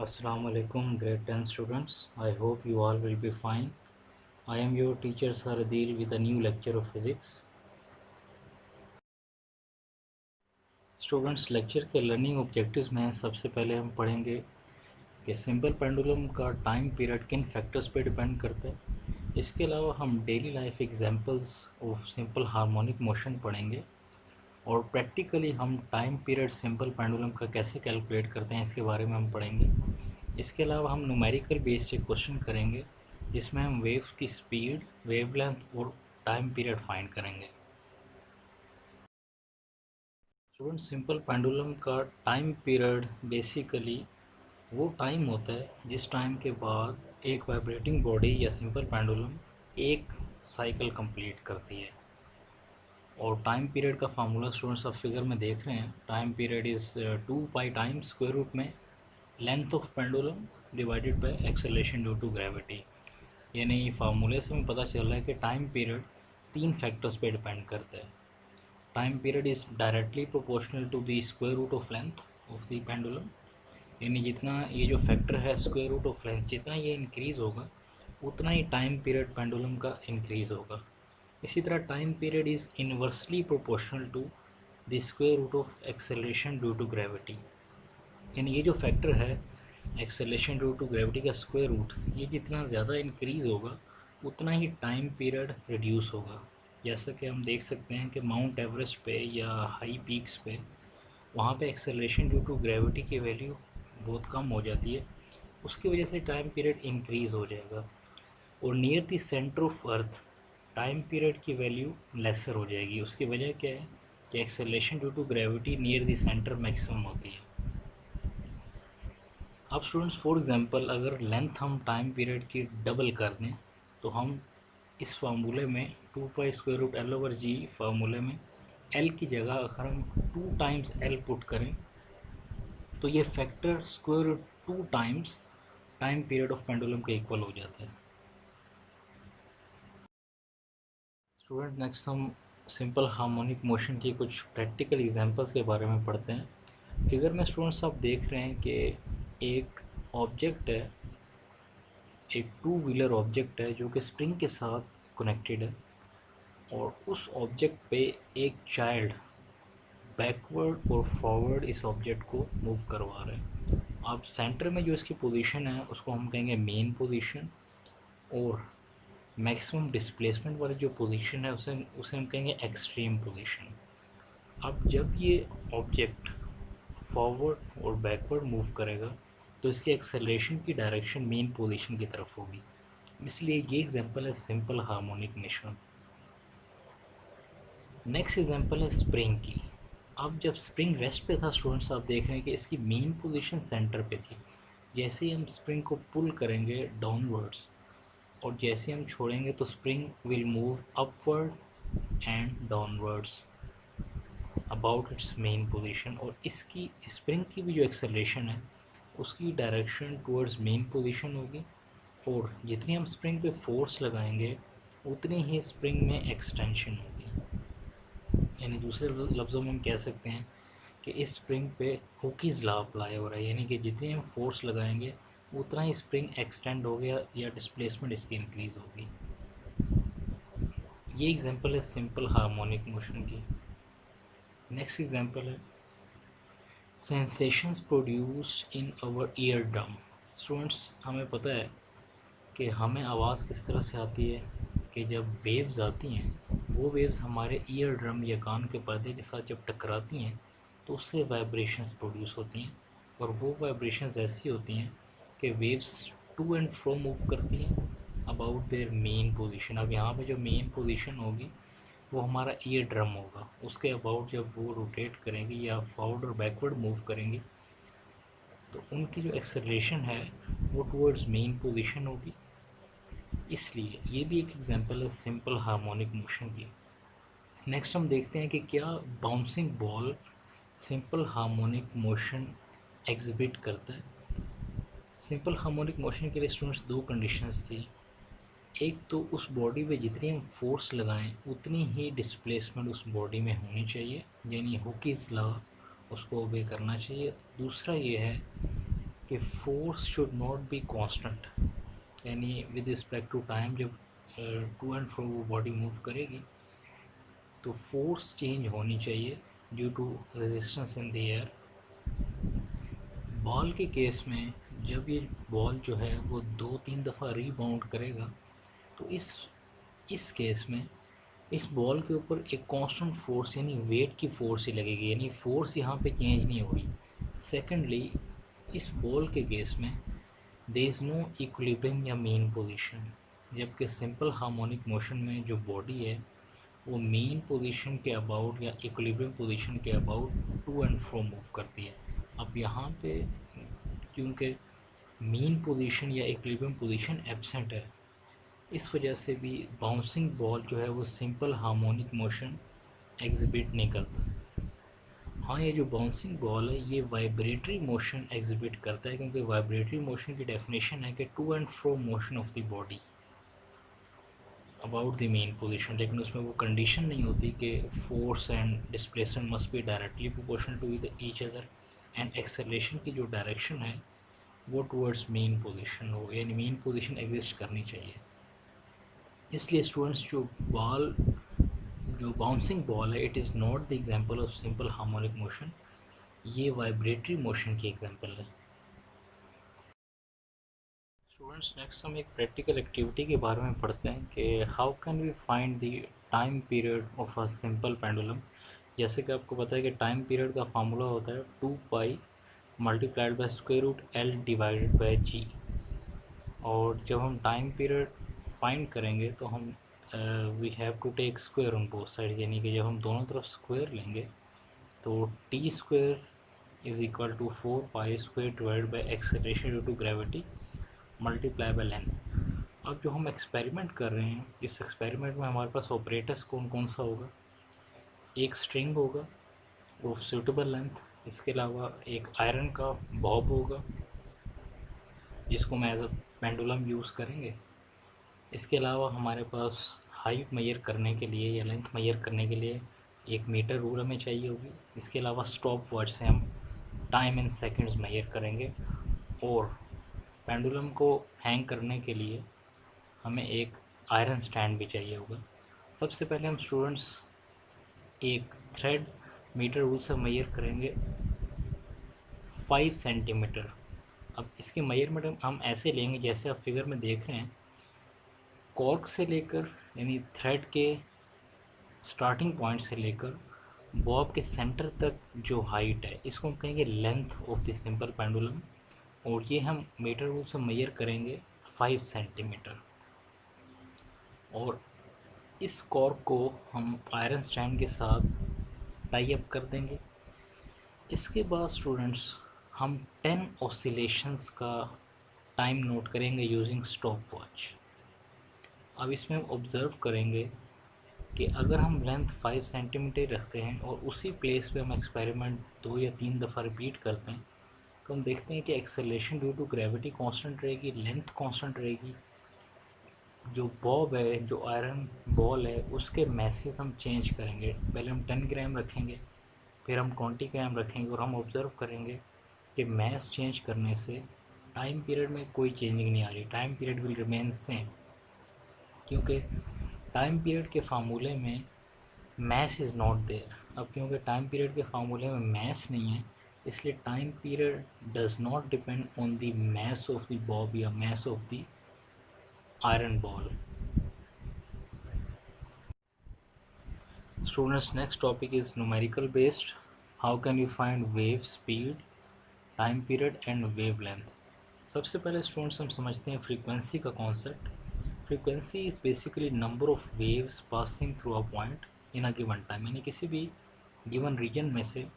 Assalamu alaikum, grade 10 students. I hope you all will be fine. I am your teacher Saradil with a new lecture of physics. Students, lecture के learning objectives में सबसे पहले हम पढ़ेंगे कि simple pendulum का time period किन factors पे डिपेंड करता है। इसके अलावा हम daily life examples of simple harmonic motion पढ़ेंगे और प्रैक्टिकली हम टाइम पीरियड सिंपल पेंडुलम का कैसे कैलकुलेट करते हैं इसके बारे में हम पढ़ेंगे। इसके अलावा हम न्यूमेरिकल बेस्ड से क्वेश्चन करेंगे जिसमें हम वेव्स की स्पीड, वेवलेंथ और टाइम पीरियड फाइंड करेंगे। स्टूडेंट, सिंपल पेंडुलम का टाइम पीरियड बेसिकली वो टाइम होता है जिस टाइम के बाद एक वाइब्रेटिंग बॉडी या सिंपल पेंडुलम एक साइकिल कंप्लीट करती है। और टाइम पीरियड का फार्मूला स्टूडेंट्स आप फिगर में देख रहे हैं। Time period is 2 pi times square root में length of pendulum divided by acceleration due to gravity. यानी फार्मूले से हमें पता चल रहा है कि टाइम पीरियड 3 फैक्टर्स पे डिपेंड करता है। Time period is directly proportional to the square root of length of the pendulum. यानी जितना ये जो फैक्टर है स्क्वायर रूट ऑफ लेंथ, जितना ये इंक्रीज़ होगा उतना ही टाइम पीरियड पेंडुलम का इंक्रीज़ होगा। इसी तरह time period is inversely proportional to the square root of acceleration due to gravity. यानी ये जो फैक्टर है एक्सेलरेशन ड्यू टू ग्रेविटी का स्क्वायर रूट, ये जितना ज़्यादा इंक्रीज़ होगा उतना ही टाइम पीरियड रिड्यूस होगा। जैसा कि हम देख सकते हैं कि माउंट एवरेस्ट पे या हाई पीक्स पे वहाँ पे एक्सेलरेशन ड्यू टू ग्रेविटी की वैल्यू बहुत कम हो जाती है, उसकी वजह से टाइम पीरियड इंक्रीज़ हो जाएगा। और near the centre of earth time period की वैल्यू लेसर हो जाएगी। उसकी वजह क्या है कि acceleration due to gravity near the centre maximum होती है। अब स्टूडेंट्स, फॉर एग्जांपल अगर लेंथ हम टाइम पीरियड की डबल कर दें तो हम इस फार्मूले में 2 पाई स्क्वायर रूट L/G फार्मूले में L की जगह अगर हम 2 टाइम्स L पुट करें तो ये factor square root 2 times time period of pendulum के इक्वल हो जाता है। स्टूडेंट, नेक्स्ट हम सिंपल हार्मोनिक मोशन की कुछ प्रैक्टिकल एग्जांपल्स के बारे में पढ़ते हैं। फिगर में स्टूडेंट्स आप देख रहे हैं कि एक ऑब्जेक्ट है, एक टू व्हीलर ऑब्जेक्ट है जो कि स्प्रिंग के साथ कनेक्टेड है और उस ऑब्जेक्ट पे एक चाइल्ड बैकवर्ड और फॉरवर्ड इस ऑब्जेक्ट को मूव करवा रहे हैं। अब सेंटर में जो इसकी पोजीशन है उसको हम कहेंगे मेन पोजीशन, और मैक्सिमम डिस्प्लेसमेंट वाली जो पोजीशन है उसे उसे हम कहेंगे एक्सट्रीम पोजीशन। अब जब ये ऑब्जेक्ट फॉरवर्ड और बैकवर्ड मूव करेगा तो इसकी एक्सेलरेशन की डायरेक्शन मेन पोजीशन की तरफ होगी। इसलिए ये एग्जांपल है simple harmonic motion. Next example है स्प्रिंग की। अब जब स्प्रिंग रेस्ट पे था स्टूडेंट्स, आप देख रहे हैं कि इसकी मेन पोजीशन सेंटर पे थी। जैसे ही हम स्प्रिंग को पुल करेंगे डाउनवर्ड्स और जैसे हम छोड़ेंगे तो spring will move upward and downwards about it's main position. और इसकी स्प्रिंग की भी जो एक्सेलरेशन है उसकी डायरेक्शन टुवर्ड्स मेन पोजीशन होगी। और जितनी हम स्प्रिंग पे फोर्स लगाएंगे उतनी ही स्प्रिंग में एक्सटेंशन होगी। यानी दूसरे लफ्ज़ों में हम कह सकते हैं कि इस स्प्रिंग पे हुकीज़ लॉ अप्लाई हो रहा है। यानी कि जितनी हम फोर्स लगाएंगे उतना ही स्प्रिंग एक्सटेंड हो गया या डिस्प्लेसमेंट इसकी इंक्रीज़ होगी। ये एग्जांपल है सिंपल हार्मोनिक मोशन की। नेक्स्ट एग्जांपल है sensations produced in our eardrum. Students, हमें पता है कि हमें आवाज़ किस तरह से आती है कि जब वेव्स आती हैं वो वेव्स हमारे ईयर ड्रम या कान के पर्दे के साथ जब टकराती हैं तो उससे वाइब्रेशंस प्रोड्यूस होती हैं। और वो वाइब्रेशंस ऐसी होती हैं कि waves to and fro move करती हैं अबाउट देयर मेन पोजीशन। अब यहाँ पे जो मेन पोजीशन होगी वो हमारा ईयर ड्रम होगा, उसके अबाउट जब वो रोटेट करेंगी या फॉरवर्ड और बैकवर्ड मूव करेंगी तो उनकी जो एक्सेलरेशन है वो टूवर्ड्स मेन पोजीशन होगी। इसलिए ये भी एक एग्जांपल है सिंपल हार्मोनिक मोशन की। नेक्स्ट हम देखते हैं कि क्या bouncing ball simple harmonic motion exhibit करता है। सिंपल हार्मोनिक मोशन के लिए स्टूडेंट्स दो कंडीशंस थी। एक तो उस बॉडी पे जितनी हम फोर्स लगाएं उतनी ही डिस्प्लेसमेंट उस बॉडी में होनी चाहिए, यानी हुकीज़ लॉ उसको ओबे करना चाहिए। दूसरा ये है कि force should not be constant, यानी विद रिस्पेक्ट टू टाइम जब टू एंड फ्रो वो बॉडी मूव करेगी तो फोर्स चेंज होनी चाहिए due to resistance in the air. Ball के केस में जब ये बॉल जो है वो 2-3 दफ़ा रीबाउंड करेगा तो इस केस में इस बॉल के ऊपर एक कांस्टेंट फोर्स यानी वेट की फोर्स ही लगेगी, यानी फोर्स यहाँ पे चेंज नहीं होगी। सेकेंडली, इस बॉल के केस में देयर इज़ नो इक्विलिब्रियम या मीन पोजीशन, जबकि सिंपल हार्मोनिक मोशन में जो बॉडी है वो मीन पोजीशन के अबाउट या इक्विलिब्रियम पोजीशन के about to and fro move करती है। अब यहाँ पे क्योंकि मीन पोजीशन या इक्विलिब्रियम पोजीशन एब्सेंट है, इस वजह से भी बाउंसिंग बॉल जो है वो सिंपल हार्मोनिक मोशन एग्जिबिट नहीं करता। हाँ, ये जो बाउंसिंग बॉल है ये वाइब्रेटरी मोशन एग्जिबिट करता है, क्योंकि वाइब्रेटरी मोशन की डेफिनेशन है कि to and fro motion of the body about the mean position, लेकिन उसमें वो कंडीशन नहीं होती कि force and displacement must be directly proportional to each other and acceleration की जो डायरेक्शन है वो टूवर्ड्स मेन पोजीशन हो, यानी मेन पोजीशन एग्जिस्ट करनी चाहिए। इसलिए स्टूडेंट्स जो बाउंसिंग बॉल है it is not the example of simple harmonic motion, ये वाइब्रेटरी मोशन की एग्जांपल है। स्टूडेंट्स, नेक्स्ट हम एक प्रैक्टिकल एक्टिविटी के बारे में पढ़ते हैं कि how can we find the time period of a simple pendulum. जैसे कि आपको पता है कि टाइम पीरियड का फार्मूला होता है 2 pi multiplied by square root L divided by G. और जब हम टाइम पीरियड फाइंड करेंगे तो हम we have to take square on both side, यानी कि जब हम दोनों तरफ स्क्वायर लेंगे तो T square is equal to 4 pi square divide by acceleration due to gravity multiply by length. अब जो हम एक्सपेरिमेंट कर रहे हैं इस एक्सपेरिमेंट में हमारे पास ऑपरेटर्स कौन कौन सा होगा, एक स्ट्रिंग होगा ऑफ सूटेबल लेंथ, इसके अलावा एक आयरन का बॉब होगा जिसको हम एज अ पेंडुलम यूज़ करेंगे। इसके अलावा हमारे पास हाइट मेजर करने के लिए या लेंथ मेजर करने के लिए एक मीटर रूल हमें चाहिए होगी। इसके अलावा स्टॉप वॉच से हम टाइम इन सेकंड्स मेजर करेंगे और पेंडुलम को हैंग करने के लिए हमें एक आयरन स्टैंड भी चाहिए होगा। सबसे पहले हम स्टूडेंट्स एक थ्रेड मीटर रूल से मेजर करेंगे 5 सेंटीमीटर। अब इसके मेजरमेंट हम ऐसे लेंगे जैसे आप फिगर में देख रहे हैं, कॉर्क से लेकर यानी थ्रेड के स्टार्टिंग पॉइंट से लेकर बॉब के सेंटर तक जो हाइट है इसको हम कहेंगे length of the simple pendulum, और ये हम मीटर रूल से मेजर करेंगे 5 सेंटीमीटर। और इस कॉर्क को हम आयरन स्टैंड के साथ टाई अप कर देंगे। इसके बाद स्टूडेंट्स हम 10 ऑसिलेशंस का टाइम नोट करेंगे यूजिंग स्टॉप वॉच। अब इसमें हम ऑब्ज़र्व करेंगे कि अगर हम लेंथ 5 सेंटीमीटर रखते हैं और उसी प्लेस पे हम एक्सपेरिमेंट 2 या 3 दफ़ा रिपीट करते हैं तो हम देखते हैं कि acceleration due to gravity constant रहेगी, लेंथ कांस्टेंट रहेगी। जो बॉब है, जो आयरन बॉल है, उसके मैसेज हम चेंज करेंगे। पहले हम 10 ग्राम रखेंगे, फिर हम 20 ग्राम रखेंगे और हम ऑब्ज़र्व करेंगे कि मैस चेंज करने से टाइम पीरियड में कोई चेंजिंग नहीं आ रही, time period will remain same, क्योंकि टाइम पीरियड के फार्मूले में मैस इज़ नॉट देयर। अब क्योंकि टाइम पीरियड के फार्मूले में मैस नहीं है इसलिए time period does not depend on the mass of the bob या mass of the iron ball. Students, next topic is numerical based. How can you find wave speed, time period and wave length. सबसे पहले students हम समझते हैं frequency का concept. Frequency is basically number of waves passing through a point in a given time, यानी किसी भी given reason में से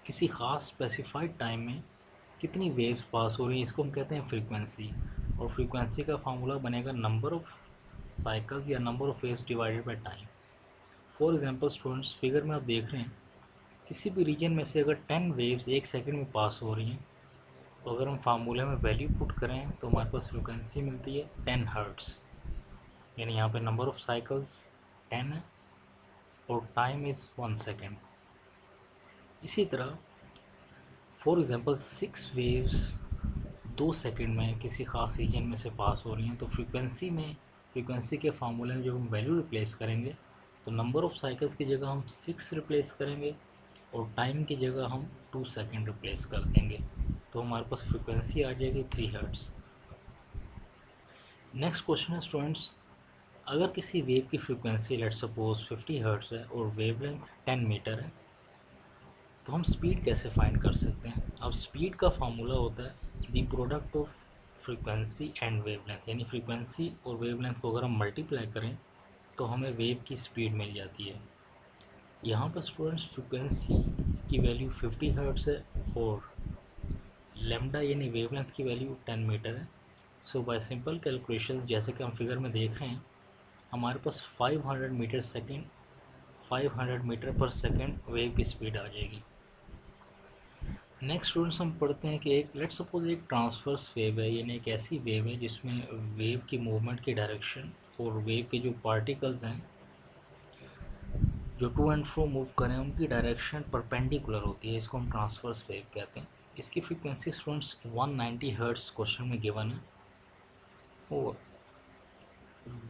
किसी ख़ास स्पेसिफाइड टाइम में कितनी वेव्स पास हो रही हैं, इसको हम कहते हैं फ्रीक्वेंसी। और फ्रीक्वेंसी का फार्मूला बनेगा नंबर ऑफ साइकिल्स या number of waves divided by time. For example students, figure में आप देख रहे हैं किसी भी रीजन में से अगर 10 वेव्स एक सेकंड में पास हो रही हैं तो अगर हम फार्मूले में वैल्यू पुट करें तो हमारे पास फ्रीक्वेंसी मिलती है 10 हर्ट्स, यानी यहाँ पे नंबर ऑफ साइकिल्स 10 है और टाइम इज़ 1 सेकेंड। इसी तरह फॉर एग्जांपल 6 वेव्स 2 सेकंड में किसी ख़ास रीजन में से पास हो रही हैं, तो फ्रीक्वेंसी के फार्मूले में जब हम वैल्यू रिप्लेस करेंगे तो नंबर ऑफ़ साइकिल्स की जगह हम 6 रिप्लेस करेंगे और टाइम की जगह हम 2 सेकंड रिप्लेस कर देंगे, तो हमारे पास फ्रीक्वेंसी आ जाएगी 3 हर्ट्ज़। नेक्स्ट क्वेश्चन है स्टूडेंट्स, अगर किसी वेव की फ्रीक्वेंसी लेट्स सपोज 50 हर्ट्ज़ है और वेवलेंथ 10 मीटर है, तो हम स्पीड कैसे फाइंड कर सकते हैं? अब स्पीड का फार्मूला होता है the product of frequency and wavelength, यानी फ्रीक्वेंसी और वेवलेंथ को अगर हम मल्टीप्लाई करें तो हमें वेव की स्पीड मिल जाती है। यहाँ पर स्टूडेंट्स फ्रीक्वेंसी की वैल्यू 50 हर्ट्ज़ है और लेमडा यानी वेवलेंथ की वैल्यू 10 मीटर है। सो बाय सिंपल कैलकुलेशन, जैसे कि हम फिगर में देख रहे हैं, हमारे पास 500 मीटर पर सेकेंड वेव की स्पीड आ जाएगी। नेक्स्ट स्टूडेंट्स हम पढ़ते हैं कि एक लेट्स सपोज एक ट्रांसवर्स वेव है, यानी एक ऐसी वेव है जिसमें वेव की मूवमेंट की डायरेक्शन और वेव के जो पार्टिकल्स हैं जो टू एंड फ्रो मूव करें उनकी डायरेक्शन परपेंडिकुलर होती है, इसको हम ट्रांसवर्स वेव कहते हैं। इसकी फ्रीक्वेंसी स्टूडेंट्स 190 हर्ट्ज क्वेश्चन में गिवन है और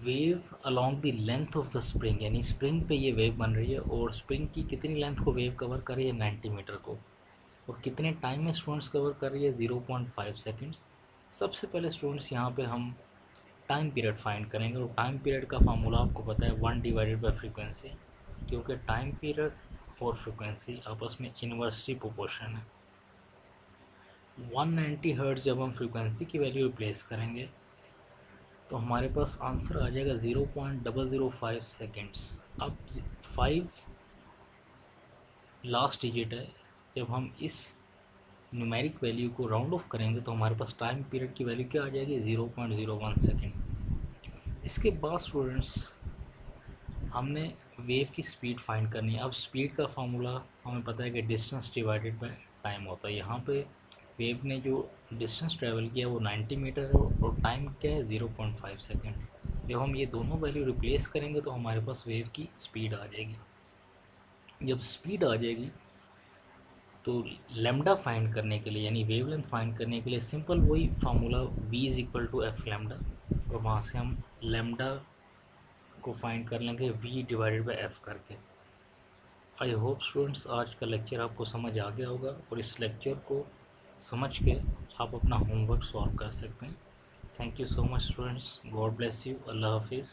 wave along the length of the spring, यानी स्प्रिंग पे ये वेव बन रही है और स्प्रिंग की कितनी लेंथ को वेव कवर कर रही है, 90 मीटर को, और कितने टाइम में स्टूडेंट्स कवर कर रही है, 0.5 सेकेंड्स। सबसे पहले स्टूडेंट्स यहाँ पे हम टाइम पीरियड फाइंड करेंगे और टाइम पीरियड का फार्मूला आपको पता है 1 डिवाइडेड बाई फ्रीक्वेंसी, क्योंकि टाइम पीरियड और फ्रीक्वेंसी आपस में इन्वर्सली प्रोपोर्शन है। 190 हर्ट्ज जब हम फ्रीक्वेंसी की वैल्यू रिप्लेस करेंगे तो हमारे पास आंसर आ जाएगा 0.005 सेकेंड्स। अब 5 लास्ट डिजिट है, जब हम इस न्यूमेरिक वैल्यू को राउंड ऑफ करेंगे तो हमारे पास टाइम पीरियड की वैल्यू क्या आ जाएगी, 0.01 सेकेंड। इसके बाद स्टूडेंट्स हमने वेव की स्पीड फाइंड करनी है। अब स्पीड का फार्मूला हमें पता है कि डिस्टेंस डिवाइडेड बाय टाइम होता है। यहाँ पे वेव ने जो डिस्टेंस ट्रैवल किया वो 90 मीटर है और टाइम क्या है, 0.5 सेकेंड। जब हम ये दोनों वैल्यू रिप्लेस करेंगे तो हमारे पास वेव की स्पीड आ जाएगी। जब स्पीड आ जाएगी तो लेमडा फाइंड करने के लिए, यानी वेवलेंथ फाइंड करने के लिए सिंपल वही formula v is equal to f lambda, और वहाँ से हम लेमडा को फाइंड कर लेंगे v डिवाइडेड बाई एफ करके। आई होप स्टूडेंट्स आज का लेक्चर आपको समझ आ गया होगा और इस लेक्चर को समझ के आप अपना होमवर्क सॉल्व कर सकते हैं। Thank you so much students, god bless you, अल्लाह हाफिज़।